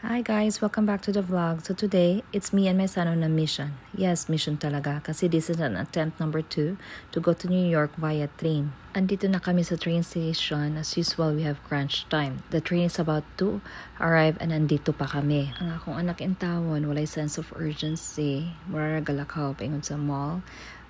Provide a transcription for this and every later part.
Hi guys, welcome back to the vlog. So today, it's me and my son on a mission. Yes, mission talaga kasi this is an attempt number 2 to go to New York via train. Andito na kami sa train station. As usual, we have crunch time. The train is about to arrive and andito pa kami. Ang akong anak in tawon, walay sense of urgency. Muraragalakaw paingon sa mall.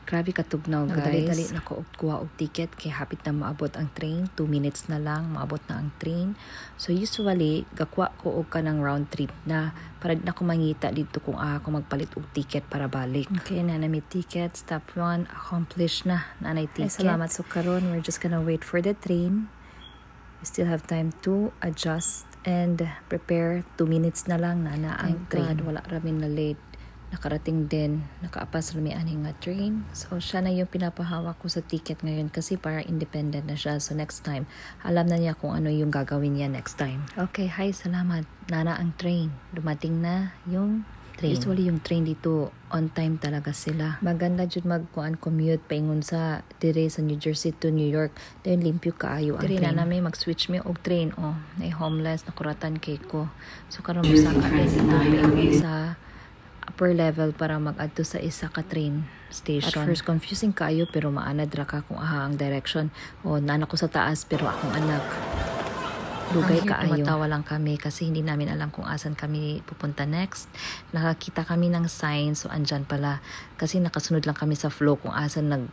Grabe katugnaw guys. Nagdali-dali na ko kuha og ticket kay hapit na maabot ang train. 2 minutes na lang maabot na ang train. So usually gakuha ko og kanang round trip na para di na ko mangita dito kung ako magpalit og ticket para balik. Okay na may ticket. Step 1 accomplished na. Nanay ticket. Ay, salamat. So karon we're just gonna wait for the train. We still have time to adjust and prepare. 2 minutes na lang na ang train. Wala ramin na late. Nakarating din, nakaapas rami aning nga train. So, siya na yung pinapahawak ko sa ticket ngayon kasi para independent na siya. So, next time, alam na niya kung ano yung gagawin niya next time. Okay, hi, salamat. Nana ang train. Dumating na yung train. Usually, yung train dito, on time talaga sila. Maganda jud commute paingon sa dire sa New Jersey to New York. Then, limpyo kaayo ang train. Na namin mag-switch mi og train. Oh, ay homeless, nakuratan kay ko. So, karon mo sa katin dito paingon sa upper level para mag-adto sa isa ka train station. At first, confusing kayo pero maanad ra ka kung ang direction. O, nana ko sa taas pero akong anak. Lugay kaayo. Tumatawa lang kami kasi hindi namin alam kung asan kami pupunta next. Nakakita kami ng sign so andyan pala. Kasi nakasunod lang kami sa flow kung asan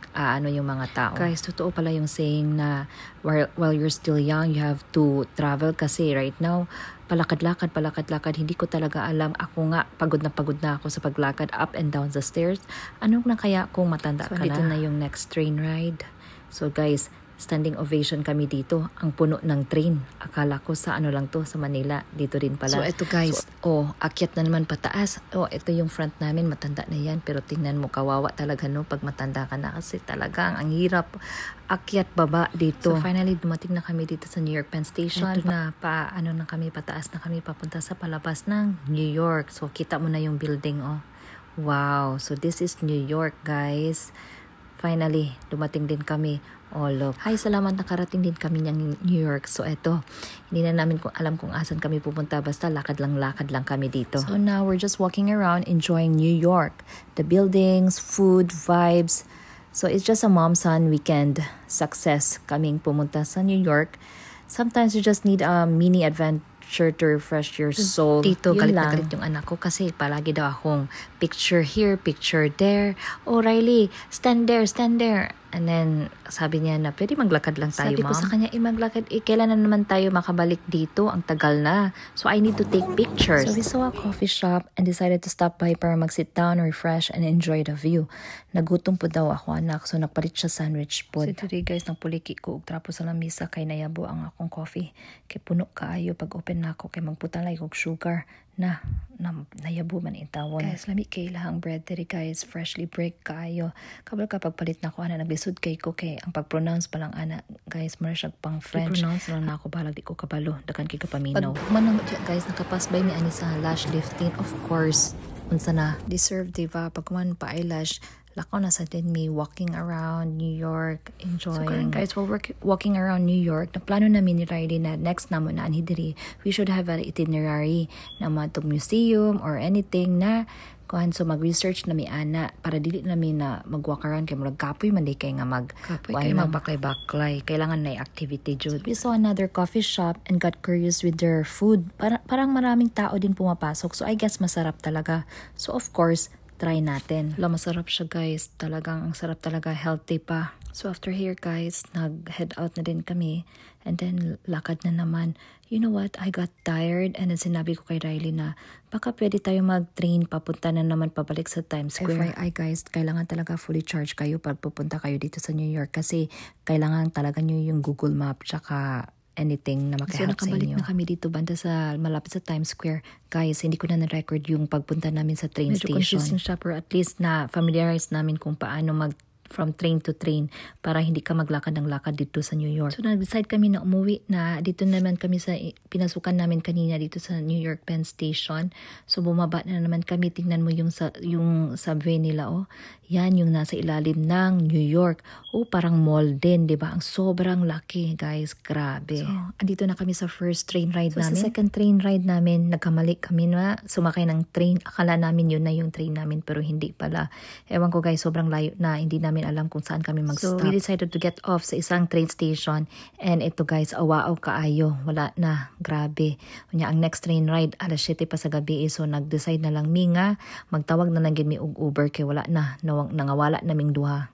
yung mga tao. Guys, totoo pala yung saying na while you're still young, you have to travel kasi right now, palakad-lakad. Hindi ko talaga alam. Ako nga, pagod na ako sa paglakad up and down the stairs. Anong na kaya kung matanda ka na? Dito na yung next train ride. So guys, standing ovation kami dito. Ang puno ng train. Akala ko sa ano lang to, sa Manila. Dito rin pala. So ito guys, akyat na naman pataas. Ito yung front namin. Matanda na yan. Pero tingnan mo, kawawa talaga no pag matanda ka na. Kasi talagang ang hirap akyat baba dito. So finally, dumating na kami dito sa New York Penn Station. Ito na pataas na kami papunta sa palabas ng New York. So kita mo na yung building Wow. So this is New York guys. Finally, dumating din kami. Look. Hi, salamat, nakarating din kami ng New York. So, eto, hindi na namin alam kung asan kami pupunta. Basta lakad lang kami dito. So, now we're just walking around enjoying New York. The buildings, food, vibes. So, it's just a mom-son weekend success kaming pumunta sa New York. Sometimes you just need a mini adventure to refresh your soul. Dito, galit na galit yung anak ko kasi palagi daw akong picture here, picture there. Oh, Riley, stand there. And then, sabi niya na, pwede maglakad lang tayo, Mom. Sabi ko sa kanya, maglakad. Kailan na naman tayo makabalik dito? Ang tagal na. So, I need to take pictures. So, we saw a coffee shop and decided to stop by para mag-sit down, refresh, and enjoy the view. Nagutom po daw ako, anak. So, nagpalit siya sandwich po. So, today, guys, nagpuliki ko. Trapo sa lamisa kay nayabo ang akong coffee. Kay puno kaayo. Pag open na ako, kay magputalay kog sugar. Nayabo man intawon. Guys, lami kay lahang bread diri guys, freshly break kaayo. Kabal kapag palit na ko naglisod kay ko kay ang pag-pronounce pa lang guys, mara siya pang French. Pronounce lang na ako balag di ko kabalo, dakan kay kapaminaw. Pag man guys, nakapass by ni ani sa lash lifting, of course. Unsa na deserve diba pag man pa eyelash lakaw na sa din me walking around New York, enjoying. So current guys, while we're walking around New York, naplano namin ni Riley na next namo na anhidiri, we should have an itinerary na matong museum or anything na kuhan. So mag-research na mi ana para dili namin na mag-walk around kay murag kapoy man di kay nga magbaklay. Kailangan na activity jud. So we saw another coffee shop and got curious with their food. Parang maraming tao din pumapasok. So I guess masarap talaga. So of course, try natin. Masarap siya guys. Talagang ang sarap talaga. Healthy pa. So after here guys, nag-head out na din kami. And then lakad na naman. You know what? I got tired. And then sinabi ko kay Riley na baka pwede tayo mag-train papunta na naman pabalik sa Times Square. FYI guys, kailangan talaga fully charge kayo pag pupunta kayo dito sa New York. Kasi kailangan talaga nyo yung Google Map tsaka anything na makahelp sa inyo. So, nakabalik na kami dito banda sa malapit sa Times Square. Guys, hindi ko na na-record yung pagpunta namin sa train station. Medyo confusing siya pero at least na familiarize namin kung paano from train to train para hindi ka maglakad ng lakad dito sa New York. So nag-decide kami na umuwi na dito naman kami sa pinasukan namin kanina dito sa New York Penn Station. So bumaba na naman kami. Tingnan mo yung subway nila, oh. Yan yung nasa ilalim ng New York. Oh, parang mall din, 'di ba? Ang sobrang laki, guys. Grabe. So, andito na kami sa first train ride namin. Sa second train ride namin, nagkamali kami na sumakay ng train. Akala namin yun na yung train namin pero hindi pala. Ewan ko, guys, sobrang layo na. Hindi namin alam kung saan kami mag-stop. So, we decided to get off sa isang train station. And ito, guys, awaaw kaayo. Wala na. Grabe. Kunya, ang next train ride, alas 7 pa sa gabi. So, nag-decide na lang mi nga magtawag na lang gid mi og Uber kay wala na. Nangawala naming duha.